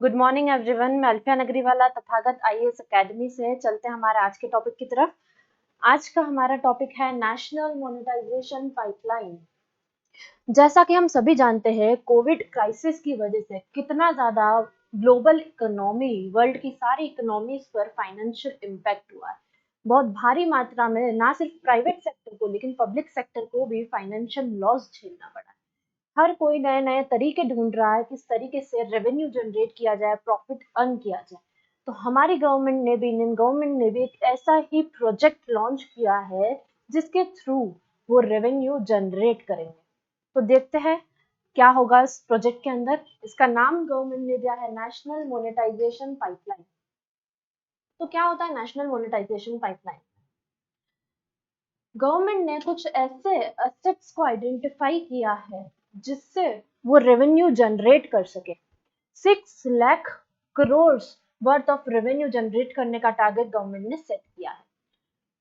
Good morning everyone. मैं Alfiya नगरीवाला Tathagata IAS academy से चलते हैं हमारे आज के टॉपिक की तरफ। आज का हमारा टॉपिक है नेशनल मोनेटाइजेशन पाइपलाइन। जैसा कि हम सभी जानते हैं, कोविड क्राइसिस की वजह से कितना ज्यादा ग्लोबल इकोनॉमी, वर्ल्ड की सारी इकोनॉमीज पर फाइनेंशियल इम्पैक्ट हुआ है। बहुत भारी मात्रा में ना सिर्फ प्राइवेट सेक्टर को लेकिन पब्लिक सेक्टर को भी फाइनेंशियल लॉस झेलना पड़ा है। हर कोई नए नए तरीके ढूंढ रहा है किस तरीके से रेवेन्यू जनरेट किया जाए, प्रॉफिट अर्न किया जाए। तो हमारी गवर्नमेंट ने भी, इंडियन गवर्नमेंट ने भी एक ऐसा ही प्रोजेक्ट लॉन्च किया है जिसके थ्रू वो रेवेन्यू जनरेट करेंगे। तो देखते हैं क्या होगा इस प्रोजेक्ट के अंदर। इसका नाम गवर्नमेंट ने दिया है नेशनल मोनेटाइजेशन पाइपलाइन। तो क्या होता है नेशनल मोनेटाइजेशन पाइपलाइन? गवर्नमेंट ने कुछ ऐसे एसेट्स को आइडेंटिफाई किया है जिससे वो रेवेन्यू जनरेट कर सके। 6 lakh crore worth of revenue generate करने का टारगेट गवर्नमेंट ने सेट किया है।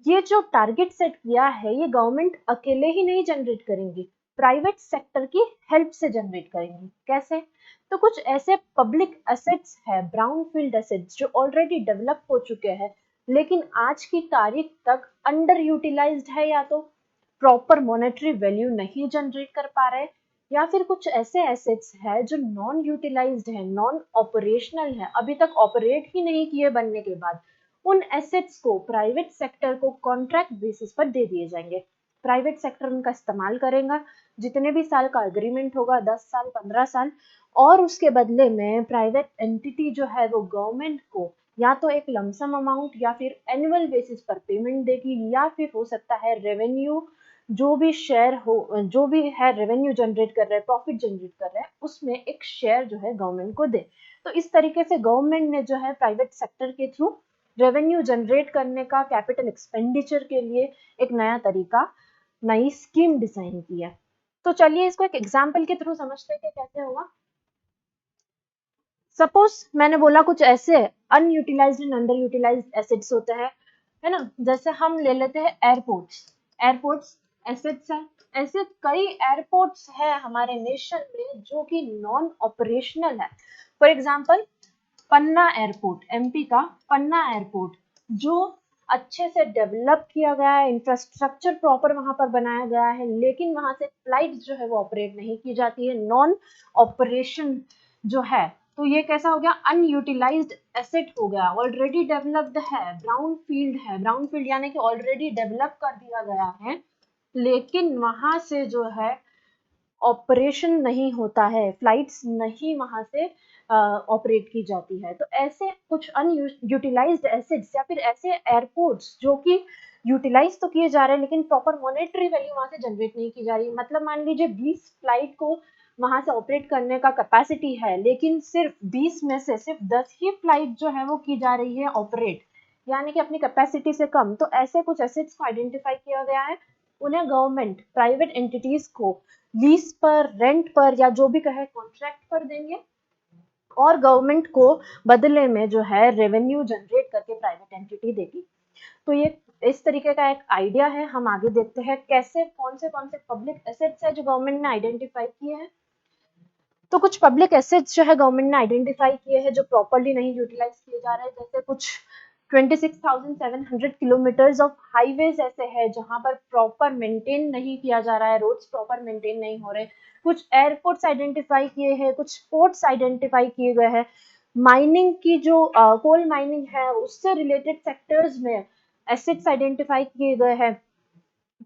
ये जो टारगेट सेट किया है ये गवर्नमेंट अकेले ही नहीं जनरेट करेंगी, प्राइवेट सेक्टर की हेल्प से जनरेट करेंगी। कैसे? तो कुछ ऐसे पब्लिक एसेट्स है, ब्राउन फील्ड एसेट्स, जो ऑलरेडी डेवलप हो चुके हैं लेकिन आज की तारीख तक अंडर यूटिलाइज्ड है, या तो प्रॉपर मॉनेटरी वैल्यू नहीं जनरेट कर पा रहे, या फिर कुछ ऐसे एसेट्स है जो नॉन यूटिलाइज्ड है, नॉन ऑपरेशनल है, अभी तक ऑपरेट ही नहीं किए बनने के बाद उन एसेट्स को प्राइवेट सेक्टर को कॉन्ट्रैक्ट बेसिस पर दे दिए जाएंगे। प्राइवेट सेक्टर उनका इस्तेमाल करेगा, जितने भी साल का अग्रीमेंट होगा, 10 साल 15 साल, और उसके बदले में प्राइवेट एंटिटी जो है वो गवर्नमेंट को या तो एक लमसम अमाउंट या फिर एनुअल बेसिस पर पेमेंट देगी, या फिर हो सकता है रेवेन्यू जो भी शेयर हो, जो भी है रेवेन्यू जनरेट कर रहे हैं, प्रॉफिट जनरेट कर रहे हैं, उसमें एक शेयर जो है गवर्नमेंट को दे। तो इस तरीके से गवर्नमेंट ने जो है प्राइवेट सेक्टर के थ्रू रेवेन्यू जनरेट करने का, कैपिटल एक्सपेंडिचर के लिए एक नया तरीका, नई स्कीम डिजाइन की है। तो चलिए इसको एक एग्जाम्पल के थ्रू समझते हैं कि कैसे होगा। सपोज मैंने बोला कुछ ऐसे unutilized and under utilized assets होते हैं, है ना। जैसे हम ले लेते हैं एयरपोर्ट्स। एयरपोर्ट्स एसेट्स है। ऐसे कई एयरपोर्ट्स है हमारे नेशन में जो कि नॉन ऑपरेशनल है। For example Panna airport, MP का पन्ना एयरपोर्ट, जो अच्छे से डेवलप किया गया है, इंफ्रास्ट्रक्चर प्रॉपर वहां पर बनाया गया है, लेकिन वहां से फ्लाइट जो है वो ऑपरेट नहीं की जाती है, नॉन ऑपरेशन जो है। तो ये कैसा हो गया? अनयूटिलाइज्ड एसेट हो गया। ऑलरेडी डेवलप्ड है, ब्राउन फील्ड है, ब्राउन फील्ड यानी कि ऑलरेडी डेवलप कर दिया गया है, लेकिन वहां से जो है ऑपरेशन नहीं होता है, फ्लाइट्स नहीं वहां से ऑपरेट की जाती है। तो ऐसे कुछ अनयूटिलाइज्ड एसेट्स या फिर ऐसे एयरपोर्ट्स जो कि यूटिलाइज तो किए जा रहे हैं लेकिन प्रॉपर मॉनेटरी वैल्यू वहां से जनरेट नहीं की जा रही। मतलब मान लीजिए 20 फ्लाइट को वहां से ऑपरेट करने का कैपेसिटी है, लेकिन सिर्फ 20 में से सिर्फ 10 ही फ्लाइट जो है वो की जा रही है ऑपरेट, यानी कि अपनी कैपेसिटी से कम। तो ऐसे कुछ एसेट्स को आइडेंटिफाई किया गया है, उन्हें गवर्नमेंट प्राइवेट एंटिटीज को लीज पर, रेंट पर, या जो भी कहे कॉन्ट्रैक्ट पर देंगे, और गवर्नमेंट को बदले में जो है रेवेन्यू जनरेट करके प्राइवेट एंटिटी देगी। तो ये इस तरीके का एक आइडिया है। हम आगे देखते हैं कैसे कौन से पब्लिक एसेट्स है जो गवर्नमेंट ने आइडेंटिफाई किए हैं। तो कुछ पब्लिक एसेट्स जो है गवर्नमेंट ने आइडेंटिफाई किए हैं जो प्रॉपर्ली नहीं यूटिलाइज किए जा रहे हैं। जैसे कुछ 26,700 किलोमीटर्स ऑफ हाईवेज ऐसे है जहां पर प्रॉपर मेंटेन नहीं किया जा रहा है, रोड्स प्रॉपर मेंटेन नहीं हो रहे। कुछ एयरपोर्ट्स आइडेंटिफाई किए हैं, कुछ पोर्ट्स आइडेंटिफाई किए गए हैं। माइनिंग की जो कोल माइनिंग है उससे रिलेटेड सेक्टर्स में एसेट्स आइडेंटिफाई किए गए हैं।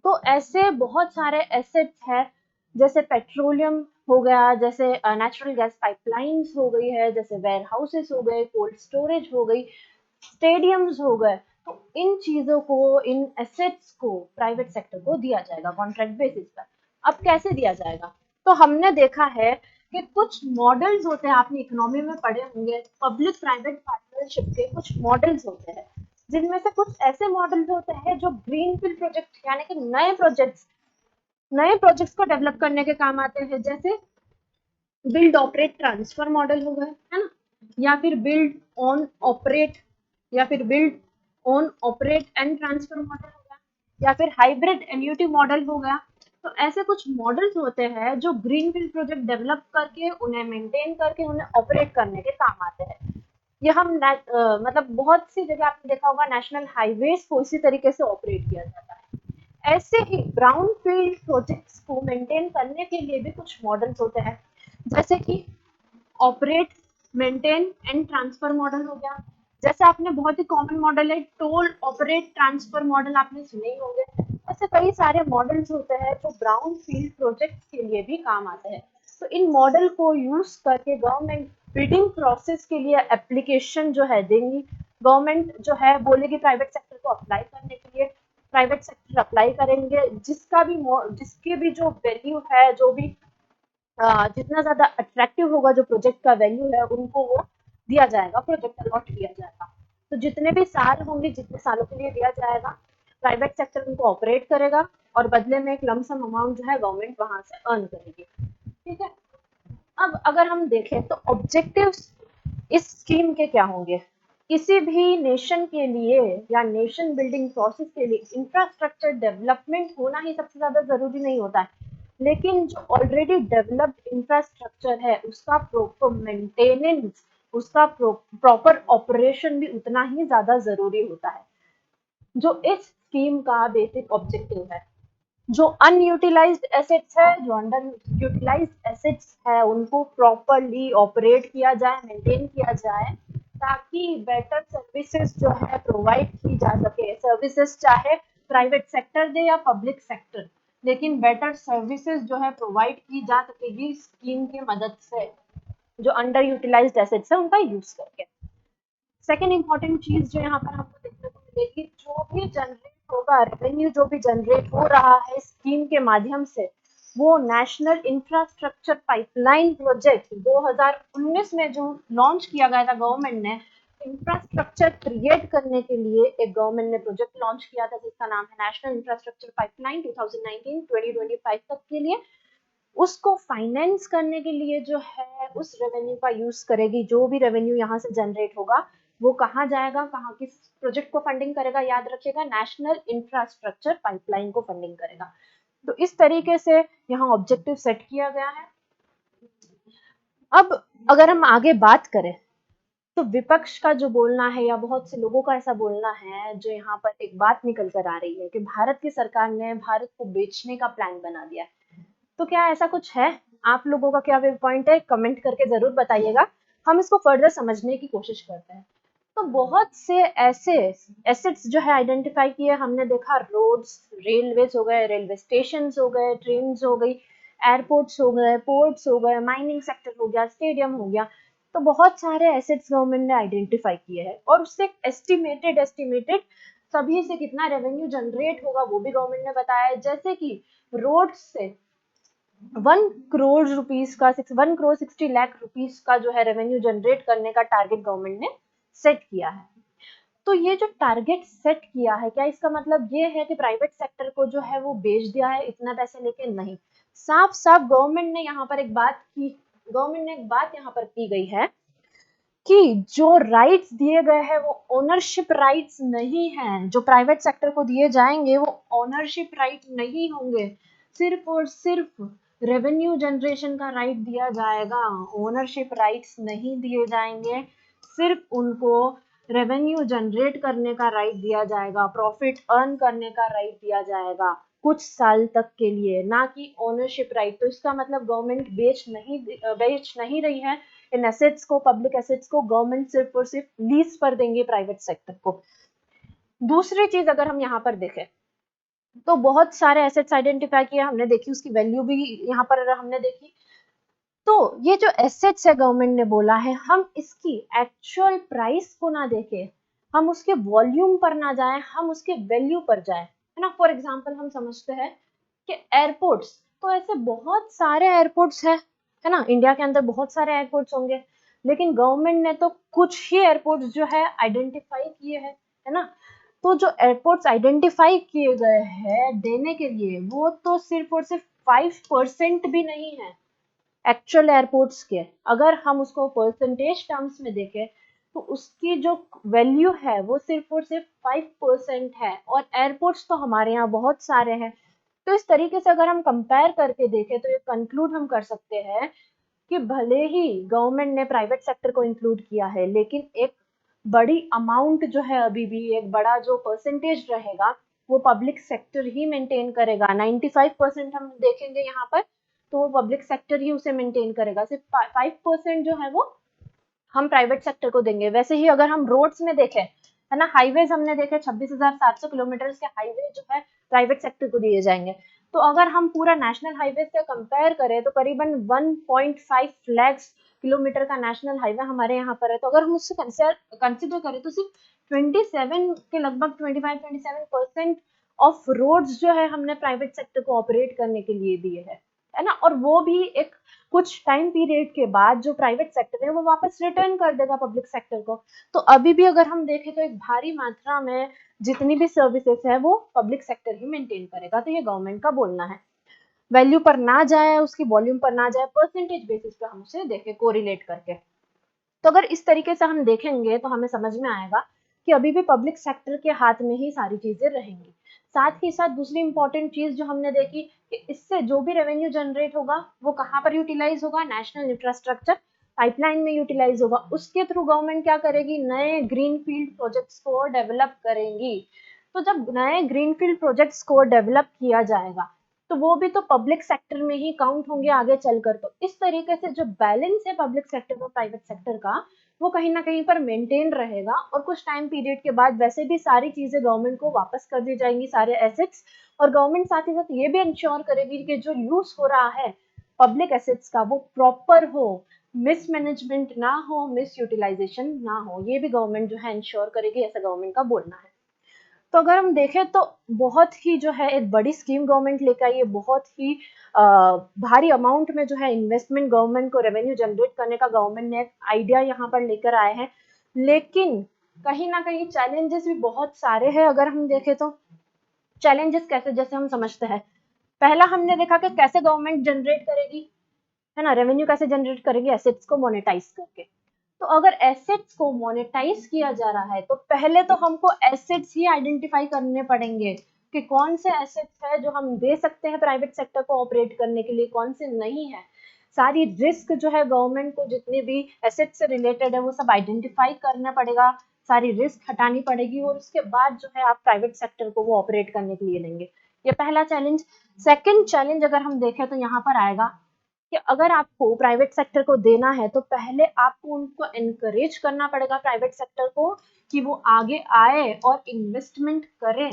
तो ऐसे बहुत सारे एसेट्स हैं, जैसे पेट्रोलियम हो गया, जैसे नेचुरल गैस पाइपलाइंस हो गई है, जैसे वेयर हाउसेस हो गए, कोल्ड स्टोरेज हो गई, स्टेडियम्स हो गए। तो इन चीजों को, इन एसेट्स को प्राइवेट सेक्टर को दिया जाएगा कॉन्ट्रैक्ट बेसिस पर। अब कैसे दिया जाएगा? तो हमने देखा है कि कुछ मॉडल्स होते हैं, आपने इकोनॉमी में पढ़े होंगे, पब्लिक प्राइवेट पार्टनरशिप के कुछ मॉडल्स होते हैं, जिनमें से कुछ ऐसे मॉडल्स होते हैं जो ग्रीनफील्ड प्रोजेक्ट यानी कि नए प्रोजेक्ट्स को डेवलप करने के काम आते हैं। जैसे बिल्ड ऑपरेट ट्रांसफर मॉडल हो गए, है ना, या फिर बिल्ड ऑन ऑपरेट, या फिर build on operate and transfer model हो गया, या फिर हाइब्रिड एन्युटी मॉडल हो गया। तो ऐसे कुछ मॉडल्स होते हैं जो ग्रीनफील्ड प्रोजेक्ट डेवलप करके उन्हें मेंटेन करके उन्हें ऑपरेट करने के काम आते हैं। ये हम मतलब बहुत सी जगह आपने देखा होगा नेशनल हाईवेज को इसी तरीके से ऑपरेट किया जाता है। ऐसे ही ब्राउन फील्ड प्रोजेक्ट्स को मेंटेन करने के लिए भी कुछ मॉडल्स होते हैं, जैसे कि operate, maintain and transfer model हो गया। जैसे आपने बहुत ही कॉमन मॉडल है टोल ऑपरेट ट्रांसफर मॉडल, आपने सुने ही होंगे। ऐसे कई सारे मॉडल्स होते हैं जो ब्राउन फील्ड प्रोजेक्ट के लिए भी काम आते हैं। तो इन मॉडल को यूज करके गवर्नमेंट बिडिंग प्रोसेस के लिए एप्लीकेशन जो है देंगी। गवर्नमेंट जो है बोलेगी प्राइवेट सेक्टर को अप्लाई करने के लिए, प्राइवेट सेक्टर अप्लाई करेंगे, जिसके भी जो वैल्यू है, जो भी जितना ज्यादा अट्रैक्टिव होगा जो प्रोजेक्ट का वैल्यू है, उनको वो दिया जाएगा, प्रोजेक्ट अलॉट किया जाएगा। तो जितने भी साल होंगे, जितने सालों के लिए दिया जाएगा, प्राइवेट सेक्टर उनको ऑपरेट करेगा और बदले में एक लमसम अमाउंट जो है गवर्नमेंट वहां से अर्न करेगी। ठीक है। अब अगर हम देखें तो ऑब्जेक्टिव्स इस स्कीम के क्या होंगे। किसी भी नेशन के लिए या नेशन बिल्डिंग प्रोसेस के लिए इंफ्रास्ट्रक्चर डेवलपमेंट होना ही सबसे ज्यादा जरूरी नहीं होता है, लेकिन जो ऑलरेडी डेवलप्ड इंफ्रास्ट्रक्चर है उसका प्रॉपर मेंटेनेंस, उसका प्रॉपर ऑपरेशन भी उतना ही ज्यादा जरूरी होता है, जो इस स्कीम का बेसिक ऑब्जेक्टिव है। जो अनयूटिलाइज्ड एसेट्स है, जो अंडर यूटिलाइज्ड एसेट्स है, उनको प्रॉपरली ऑपरेट किया जाए, मेंटेन किया जाए, ताकि बेटर सर्विसेज जो है प्रोवाइड की जा सके। सर्विसेज चाहे प्राइवेट सेक्टर दे या पब्लिक सेक्टर, लेकिन बेटर सर्विसेज जो है प्रोवाइड की जा सकेगी स्कीम की मदद से, जो अंडर यूटिलाइज्ड एसेट्स है उनका यूज करके। सेकेंड इंपॉर्टेंट चीज जो यहाँ पर हमको देखने को मिलेगी, जो भी जनरेट होगा, रेवेन्यू जो भी जनरेट हो रहा है स्कीम के माध्यम से, वो नेशनल इंफ्रास्ट्रक्चर पाइपलाइन प्रोजेक्ट 2019 में जो लॉन्च किया गया था गवर्नमेंट ने, इंफ्रास्ट्रक्चर क्रिएट करने के लिए एक गवर्नमेंट ने प्रोजेक्ट लॉन्च किया था जिसका नाम है नेशनल इंफ्रास्ट्रक्चर पाइपलाइन 2019-2025 तक के लिए। उसको फाइनेंस करने के लिए जो है उस रेवेन्यू का यूज करेगी। जो भी रेवेन्यू यहाँ से जनरेट होगा वो कहाँ जाएगा, कहाँ किस प्रोजेक्ट को फंडिंग करेगा, याद रखिएगा नेशनल इंफ्रास्ट्रक्चर पाइपलाइन को फंडिंग करेगा। तो इस तरीके से यहाँ ऑब्जेक्टिव सेट किया गया है। अब अगर हम आगे बात करें तो विपक्ष का जो बोलना है या बहुत से लोगों का ऐसा बोलना है, जो यहाँ पर एक बात निकल कर आ रही है कि भारत की सरकार ने भारत को बेचने का प्लान बना दिया है। तो क्या ऐसा कुछ है? आप लोगों का क्या व्यू पॉइंट है, कमेंट करके जरूर बताइएगा, हम इसको फर्दर समझने की कोशिश करते हैं। तो बहुत से ऐसे एसेट्स जो है आइडेंटिफाई किए हमने, देखा रोड्स, रेलवेज हो गए, रेलवे स्टेशन हो गए, ट्रेन हो गई, एयरपोर्ट्स हो गए, पोर्ट्स हो गए, माइनिंग सेक्टर हो गया, स्टेडियम हो गया। तो बहुत सारे एसेट्स गवर्नमेंट ने आइडेंटिफाई किए हैं और उससे एस्टिमेटेड सभी से कितना रेवेन्यू जनरेट होगा वो भी गवर्नमेंट ने बताया है। जैसे कि रोड से 1 करोड़ 60 लाख रुपीस का जो है रेवेन्यू जनरेट करने का टारगेट गवर्नमेंट ने सेट किया है। तो ये जो टारगेट सेट किया है, क्या इसका मतलब ये है कि प्राइवेट सेक्टर को जो है वो बेच दिया है इतना पैसे लेके? नहीं, साफ साफ गवर्नमेंट ने यहाँ पर एक बात यहाँ पर की गई है कि जो राइट्स दिए गए हैं वो ओनरशिप राइट्स नहीं हैं। जो प्राइवेट सेक्टर को दिए जाएंगे वो ओनरशिप राइट नहीं होंगे, सिर्फ और सिर्फ रेवेन्यू जनरेशन का राइट दिया जाएगा, ओनरशिप राइट्स नहीं दिए जाएंगे। सिर्फ उनको रेवेन्यू जनरेट करने का राइट दिया जाएगा, प्रॉफिट अर्न करने का राइट दिया जाएगा कुछ साल तक के लिए, ना कि ओनरशिप राइट। तो इसका मतलब गवर्नमेंट बेच नहीं रही है इन एसेट्स को, पब्लिक एसेट्स को। गवर्नमेंट सिर्फ और सिर्फ लीज पर देंगे प्राइवेट सेक्टर को। दूसरी चीज अगर हम यहाँ पर देखें तो बहुत सारे एसेट्स आइडेंटिफाई किए हमने, देखी उसकी वैल्यू भी यहाँ पर हमने देखी। तो ये जो एसेट्स है गवर्नमेंट ने बोला है, हम इसकी एक्चुअल प्राइस को ना देखें, हम उसके वॉल्यूम पर ना जाए, हम उसके वैल्यू पर जाए, है ना। फॉर एग्जांपल हम समझते हैं कि एयरपोर्ट्स, तो ऐसे बहुत सारे एयरपोर्ट्स है ना, इंडिया के अंदर बहुत सारे एयरपोर्ट्स होंगे, लेकिन गवर्नमेंट ने तो कुछ ही एयरपोर्ट्स जो है आइडेंटिफाई किए हैं, है ना। तो जो एयरपोर्ट्स आइडेंटिफाई किए गए हैं देने के लिए, वो तो सिर्फ और सिर्फ 5% भी नहीं है एक्चुअल एयरपोर्ट्स के। अगर हम उसको परसेंटेज टर्म्स में देखें तो उसकी जो वैल्यू है वो सिर्फ और सिर्फ 5% है। और एयरपोर्ट्स तो हमारे यहाँ बहुत सारे हैं, तो इस तरीके से अगर हम कंपेयर करके देखें तो ये कंक्लूड हम कर सकते हैं कि भले ही गवर्नमेंट ने प्राइवेट सेक्टर को इंक्लूड किया है, लेकिन एक बड़ी अमाउंट जो है, अभी भी एक बड़ा जो परसेंटेज रहेगा वो पब्लिक सेक्टर ही मेंटेन करेगा। 95% हम देखेंगे यहाँ पर, तो वो पब्लिक सेक्टर ही उसे मेंटेन करेगा। सिर्फ 5% जो है वो हम प्राइवेट सेक्टर को देंगे। वैसे ही अगर हम रोड्स में देखें, है ना, हाईवेज हमने देखे 26,700 किलोमीटर के हाईवे जो है प्राइवेट सेक्टर को दिए जाएंगे। तो अगर हम पूरा नेशनल हाईवे से कंपेयर करें तो करीबन 1.5 लाख किलोमीटर का नेशनल हाईवे हमारे यहाँ पर है। तो अगर हम उससे कंसिडर करें तो सिर्फ 27 के लगभग 25-27% ऑफ रोड्स जो है हमने प्राइवेट सेक्टर को ऑपरेट करने के लिए दिए है ना। और वो भी एक कुछ टाइम पीरियड के बाद जो प्राइवेट सेक्टर है वो वापस रिटर्न कर देगा पब्लिक सेक्टर को। तो अभी भी अगर हम देखें तो एक भारी मात्रा में जितनी भी सर्विसेज है वो पब्लिक सेक्टर ही मेंटेन करेगा। तो ये गवर्नमेंट का बोलना है। वैल्यू पर ना जाए, उसकी वॉल्यूम पर ना जाए, परसेंटेज बेसिस पे हम उसे देखें कोरिलेट करके। तो अगर इस तरीके से हम देखेंगे तो हमें समझ में आएगा कि अभी भी पब्लिक सेक्टर के हाथ में ही सारी चीजें रहेंगी। साथ ही साथ दूसरी इंपॉर्टेंट चीज जो हमने देखी कि इससे जो भी रेवेन्यू जनरेट होगा वो कहाँ पर यूटिलाइज होगा, नेशनल इंफ्रास्ट्रक्चर पाइपलाइन में यूटिलाइज होगा। उसके थ्रू गवर्नमेंट क्या करेगी, नए ग्रीनफील्ड प्रोजेक्ट्स को डेवलप करेंगी। तो जब नए ग्रीनफील्ड प्रोजेक्ट्स को डेवलप किया जाएगा तो वो भी तो पब्लिक सेक्टर में ही काउंट होंगे आगे चलकर। तो इस तरीके से जो बैलेंस है पब्लिक सेक्टर और प्राइवेट सेक्टर का वो कहीं ना कहीं पर मेंटेन रहेगा। और कुछ टाइम पीरियड के बाद वैसे भी सारी चीजें गवर्नमेंट को वापस कर दी जाएंगी, सारे एसेट्स। और गवर्नमेंट साथ ही साथ ये भी इंश्योर करेगी कि जो यूज हो रहा है पब्लिक एसेट्स का वो प्रॉपर हो, मिसमैनेजमेंट ना हो, मिस यूटिलाइजेशन ना हो। ये भी गवर्नमेंट जो है इंश्योर करेगी, ऐसा गवर्नमेंट का बोलना है। तो अगर हम देखें तो बहुत ही जो है एक बड़ी स्कीम गवर्नमेंट लेकर आई है। बहुत ही भारी अमाउंट में जो है इन्वेस्टमेंट गवर्नमेंट को रेवेन्यू जनरेट करने का गवर्नमेंट ने एक आइडिया यहाँ पर लेकर आए हैं। लेकिन कहीं ना कहीं चैलेंजेस भी बहुत सारे हैं। अगर हम देखें तो चैलेंजेस कैसे, जैसे हम समझते हैं, पहला हमने देखा कि कैसे गवर्नमेंट जनरेट करेगी, है ना, रेवेन्यू कैसे जनरेट करेगी, एसेट्स को मोनेटाइज करके। तो अगर एसेट्स को मोनेटाइज किया जा रहा है तो पहले तो हमको एसेट्स ही आइडेंटिफाई करने पड़ेंगे कि कौन से एसेट्स है जो हम दे सकते हैं प्राइवेट सेक्टर को ऑपरेट करने के लिए, कौन से नहीं है। सारी रिस्क जो है गवर्नमेंट को जितने भी एसेट से रिलेटेड है वो सब आइडेंटिफाई करना पड़ेगा, सारी रिस्क हटानी पड़ेगी और उसके बाद जो है आप प्राइवेट सेक्टर को वो ऑपरेट करने के लिए लेंगे। ये पहला चैलेंज। सेकंड चैलेंज अगर हम देखें तो यहाँ पर आएगा कि अगर आपको प्राइवेट सेक्टर को देना है तो पहले आपको उनको एनकरेज करना पड़ेगा प्राइवेट सेक्टर को कि वो आगे आए और इन्वेस्टमेंट करें,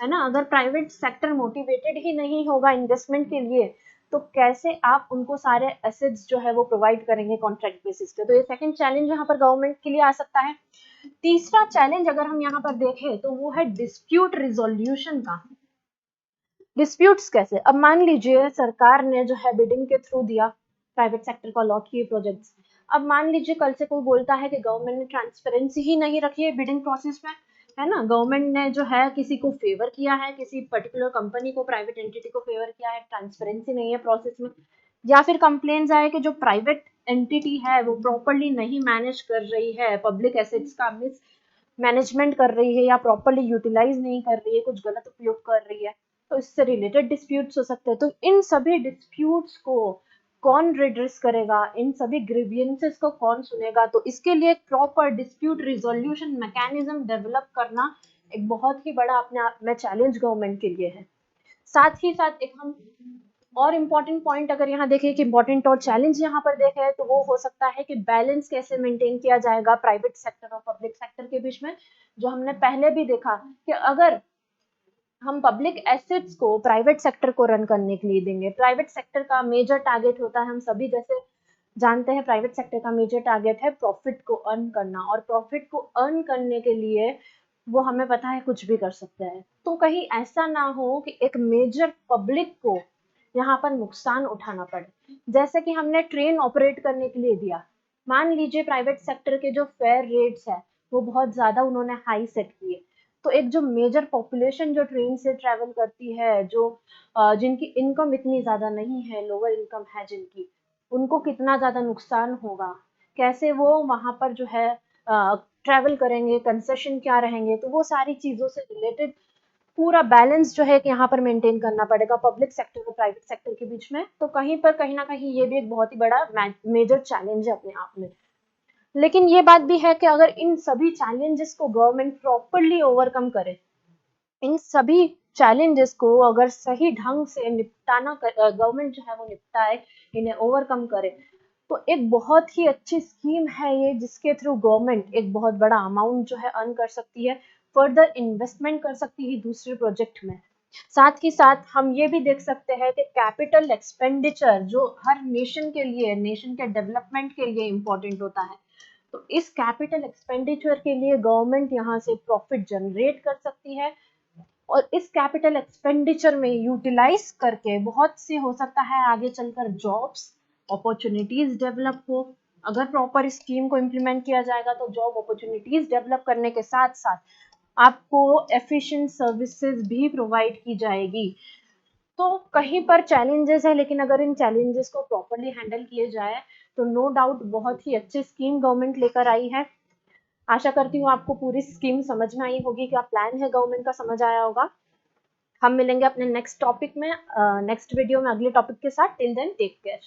है ना। अगर प्राइवेट सेक्टर मोटिवेटेड ही नहीं होगा इन्वेस्टमेंट के लिए तो कैसे आप उनको सारे एसेट्स जो है वो प्रोवाइड करेंगे कॉन्ट्रैक्ट बेसिस पे। तो ये सेकंड चैलेंज यहाँ पर गवर्नमेंट के लिए आ सकता है। तीसरा चैलेंज अगर हम यहाँ पर देखें तो वो है डिस्प्यूट रिजोल्यूशन का। डिस्प्यूट्स कैसे, अब मान लीजिए सरकार ने जो है बिडिंग के थ्रू दिया, प्राइवेट सेक्टर को अलॉट किए प्रोजेक्ट्स। अब मान लीजिए कल से कोई बोलता है कि गवर्नमेंट ने ट्रांसपेरेंसी ही नहीं रखी है बिडिंग प्रोसेस में, है ना, गवर्नमेंट ने जो है किसी को फेवर किया है, किसी पर्टिकुलर कंपनी को, प्राइवेट एंटिटी को फेवर किया है, ट्रांसपेरेंसी नहीं है प्रोसेस में। या फिर कंप्लेन्स आए कि जो प्राइवेट एंटिटी है वो प्रॉपरली नहीं मैनेज कर रही है, पब्लिक एसेट्स का मिस मैनेजमेंट कर रही है या प्रॉपरली यूटिलाइज नहीं कर रही है, कुछ गलत उपयोग कर रही है। तो इससे रिलेटेड डिस्प्यूट्स हो सकते हैं। तो इन सभी डिस्प्यूट्स को कौन रिड्रेस करेगा, इन सभी ग्रीवियंसेस को कौन सुनेगा, तो इसके लिए एक proper dispute resolution mechanism develop करना एक बहुत ही बड़ा अपने आप में चैलेंज गवर्नमेंट के लिए है। साथ ही साथ एक हम और इम्पोर्टेंट पॉइंट अगर यहाँ देखें कि इम्पोर्टेंट और चैलेंज यहाँ पर देखें तो वो हो सकता है कि बैलेंस कैसे मेंटेन किया जाएगा प्राइवेट सेक्टर और पब्लिक सेक्टर के बीच में। जो हमने पहले भी देखा कि अगर हम पब्लिक एसेट्स को प्राइवेट सेक्टर को रन करने के लिए देंगे, प्राइवेट सेक्टर का मेजर टारगेट होता है, हम सभी जैसे जानते हैं, प्राइवेट सेक्टर का मेजर टारगेट है प्रॉफिट को अर्न करना। और प्रॉफिट को अर्न करने के लिए वो हमें पता है कुछ भी कर सकते हैं। तो कहीं ऐसा ना हो कि एक मेजर पब्लिक को यहाँ पर नुकसान उठाना पड़े। जैसे कि हमने ट्रेन ऑपरेट करने के लिए दिया, मान लीजिए प्राइवेट सेक्टर के जो फेयर रेट्स है वो बहुत ज्यादा उन्होंने हाई सेट किए, तो एक जो मेजर पॉपुलेशन जो ट्रेन से ट्रेवल करती है, जो जिनकी इनकम इतनी ज्यादा नहीं है, लोअर इनकम है जिनकी, उनको कितना ज्यादा नुकसान होगा, कैसे वो वहां पर जो है ट्रेवल करेंगे, कंसेशन क्या रहेंगे। तो वो सारी चीजों से रिलेटेड पूरा बैलेंस जो है कि यहाँ पर मेंटेन करना पड़ेगा पब्लिक सेक्टर और प्राइवेट सेक्टर के बीच में। तो कहीं पर कहीं ना कहीं ये भी एक बहुत ही बड़ा मेजर चैलेंज है अपने आप में। लेकिन ये बात भी है कि अगर इन सभी चैलेंजेस को गवर्नमेंट प्रॉपरली ओवरकम करे, इन सभी चैलेंजेस को अगर सही ढंग से निपटाना गवर्नमेंट जो है वो निपटाए, इन्हें ओवरकम करे, तो एक बहुत ही अच्छी स्कीम है ये, जिसके थ्रू गवर्नमेंट एक बहुत बड़ा अमाउंट जो है अर्न कर सकती है, फर्दर इन्वेस्टमेंट कर सकती है दूसरे प्रोजेक्ट में। साथ ही साथ हम ये भी देख सकते हैं कि कैपिटल एक्सपेंडिचर जो हर नेशन के लिए, नेशन के डेवलपमेंट के लिए इम्पोर्टेंट होता है, तो इस कैपिटल एक्सपेंडिचर के लिए गवर्नमेंट यहाँ से प्रॉफिट जनरेट कर सकती है, और इस कैपिटल एक्सपेंडिचर में यूटिलाइज करके बहुत से हो सकता है आगे चलकर जॉब्स अपॉर्चुनिटीज डेवलप हो। अगर प्रॉपर स्कीम को इम्प्लीमेंट किया जाएगा तो जॉब अपॉर्चुनिटीज डेवलप करने के साथ साथ आपको एफिशिएंट सर्विसेज भी प्रोवाइड की जाएगी। तो कहीं पर चैलेंजेस है, लेकिन अगर इन चैलेंजेस को प्रॉपरली हैंडल किए जाए तो नो डाउट बहुत ही अच्छी स्कीम गवर्नमेंट लेकर आई है। आशा करती हूँ आपको पूरी स्कीम समझ में आई होगी, क्या प्लान है गवर्नमेंट का समझ आया होगा। हम मिलेंगे अपने नेक्स्ट टॉपिक में, नेक्स्ट वीडियो में अगले टॉपिक के साथ। Till then take care.